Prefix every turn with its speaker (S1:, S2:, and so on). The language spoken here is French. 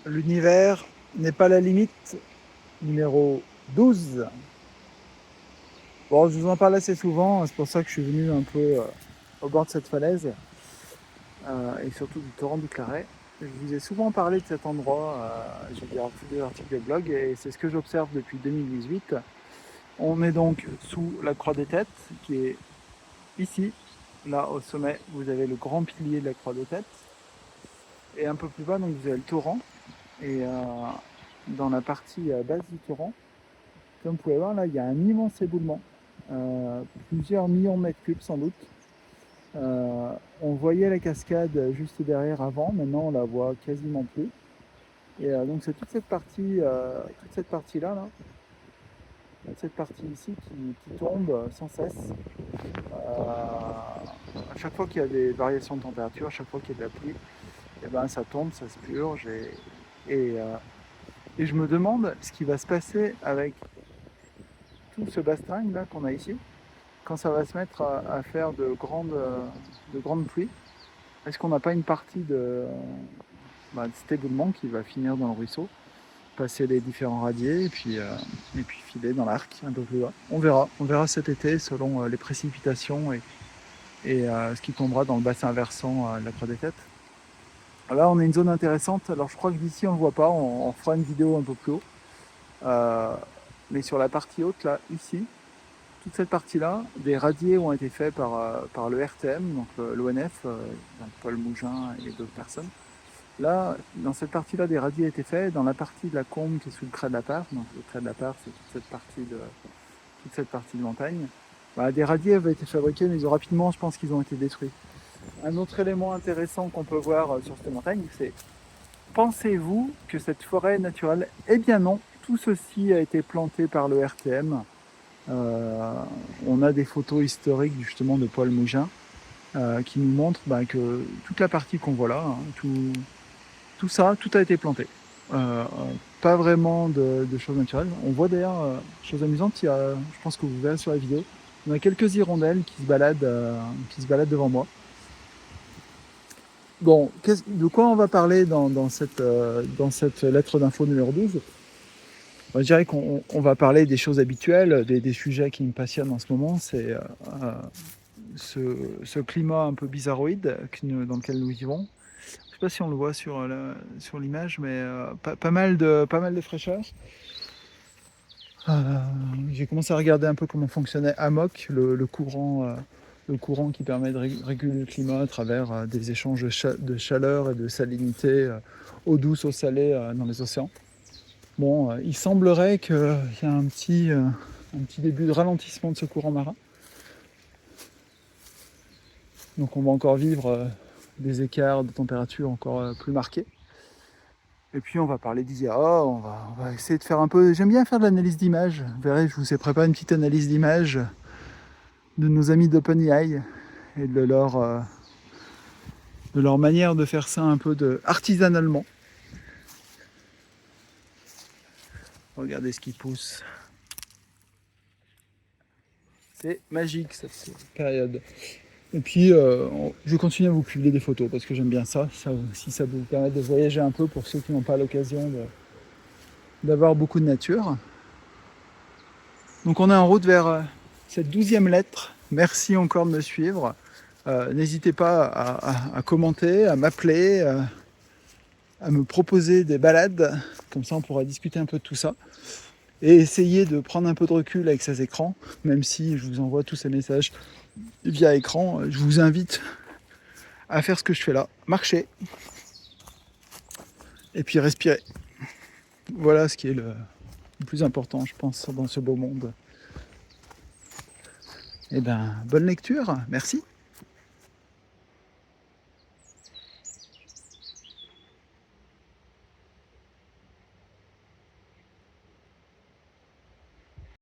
S1: L'univers n'est pas la limite, numéro 12. Bon, je vous en parle assez souvent, c'est pour ça que je suis venu un peu au bord de cette falaise, et surtout du torrent du Claret. Je vous ai souvent parlé de cet endroit, j'ai des articles de blog, et c'est ce que j'observe depuis 2018. On est donc sous la Croix des Têtes, qui est ici. Là, au sommet, vous avez le grand pilier de la Croix des Têtes. Et un peu plus bas, donc, vous avez le torrent. Et dans la partie basse du torrent, comme vous pouvez voir, là, il y a un immense éboulement. Plusieurs millions de mètres cubes, sans doute. On voyait la cascade juste derrière avant. Maintenant, on la voit quasiment plus. Et donc, c'est toute cette partie-là, cette partie ici qui tombe sans cesse. À chaque fois qu'il y a des variations de température, à chaque fois qu'il y a de la pluie, et ben, ça tombe, ça se purge. Et je me demande ce qui va se passer avec tout ce bastringue là qu'on a ici, quand ça va se mettre à faire de grandes pluies. Est-ce qu'on n'a pas une partie de cet éboulement qui va finir dans le ruisseau, passer les différents radiers et puis filer dans l'arc un peu plus bas. On verra cet été selon les précipitations et ce qui tombera dans le bassin versant de la Croix des Têtes. Là, on a une zone intéressante. Alors, je crois que d'ici, on ne le voit pas. On fera une vidéo un peu plus haut. Mais sur la partie haute, là, ici, toute cette partie-là, des radiers ont été faits par le RTM, donc l'ONF, Paul Mougin et d'autres personnes. Là, dans cette partie-là, des radiers ont été faits. Dans la partie de la combe qui est sous le Crêt de la Part, donc le Crêt de la Part, c'est toute cette partie de montagne, des radiers avaient été fabriqués, mais rapidement, je pense qu'ils ont été détruits. Un autre élément intéressant qu'on peut voir sur cette montagne, c'est: pensez-vous que cette forêt est naturelle? Eh bien non, tout ceci a été planté par le RTM. On a des photos historiques justement de Paul Mougin qui nous montrent que toute la partie qu'on voit là, tout a été planté. Pas vraiment de choses naturelles. On voit d'ailleurs, chose amusante, je pense que vous verrez sur la vidéo, on a quelques hirondelles qui se baladent devant moi. Bon, de quoi on va parler dans cette lettre d'info numéro 12? Je dirais qu'on va parler des choses habituelles, des sujets qui me passionnent en ce moment. C'est ce climat un peu bizarroïde dans lequel nous vivons. Je ne sais pas si on le voit sur l'image, mais pas mal de fraîcheur. J'ai commencé à regarder un peu comment fonctionnait AMOC, le courant qui permet de réguler le climat à travers des échanges de chaleur et de salinité, eau douce, eau salée dans les océans. Bon, il semblerait qu'il y a un petit début de ralentissement de ce courant marin. Donc on va encore vivre des écarts de température encore plus marqués. Et puis on va parler d'IA, on va essayer de faire un peu... J'aime bien faire de l'analyse d'image. Vous verrez, je vous ai préparé une petite analyse d'image de nos amis d'OpenAI et de leur manière de faire ça un peu artisanalement. Regardez ce qui pousse. C'est magique cette période. Et puis, je vais continuer à vous publier des photos parce que j'aime bien ça. Si ça vous permet de voyager un peu pour ceux qui n'ont pas l'occasion d'avoir beaucoup de nature. Donc on est en route vers cette 12e lettre. Merci encore de me suivre. N'hésitez pas à commenter, à m'appeler, à me proposer des balades. Comme ça, on pourra discuter un peu de tout ça. Et essayer de prendre un peu de recul avec ces écrans. Même si je vous envoie tous ces messages via écran, je vous invite à faire ce que je fais là. Marcher. Et puis respirer. Voilà ce qui est le plus important, je pense, dans ce beau monde. Eh bien, bonne lecture. Merci.